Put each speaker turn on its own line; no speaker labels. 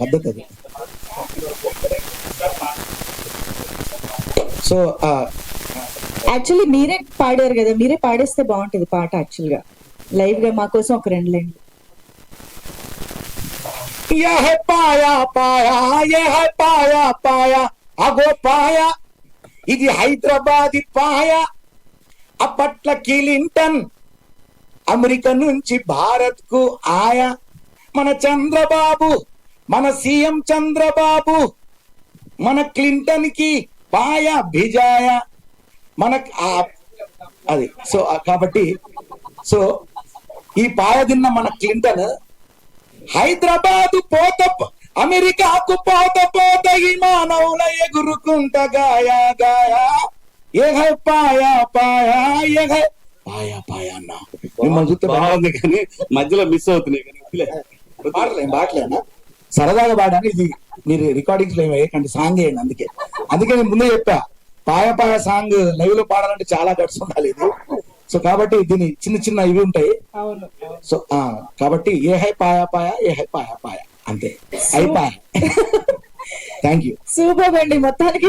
పద్ధతి అది. So
actually మీరే పాడారు కదా, మీరే పాడేస్తే బాగుంటది పాట యాక్చువల్ గా లైవ్ గా మా కోసం ఒక 2 లైన్లు.
यह पाया पाया यह पाया पाया అగో పాయా ఇది హైదరాబాద్ పాయా అప్పట్ల క్లింటన్ అమెరికా నుంచి భారత్ కు ఆయా మన చంద్రబాబు మన సీఎం చంద్రబాబు మన క్లింటన్ కి పాయా భిజాయ మన అది. సో కాబట్టి సో ఈ పాయ తిన్న మన క్లింటన్ హైదరాబాద్ పోత అమెరికాకు పోత పోత విమానంలో ఎగురుకుంట గాయా గాయా ఏ పాయా పాయా ఏ పాయా పాయా అన్న మిమ్మల్ని చూస్తే బాగుంది కానీ
మధ్యలో మిస్ అవుతున్నాయి
బాట్లేనా సరదాగా పాడాను. ఇది మీరు రికార్డింగ్స్ లో వేయకండి, సాంగ్ వేయండి. అందుకే నేను ముందే చెప్పా, పాయా పాయా సాంగ్ లైవ్ లో పాడాలంటే చాలా గట్స్ ఉండాలి ఇది. సో కాబట్టి దీని చిన్న చిన్న ఇవి ఉంటాయి. సో కాబట్టి ఏ హై పాయా పాయా ఏ హై పాయా పాయా అంతే అయిపోయా. Thank you.
సూపర్ అండి మొత్తానికి.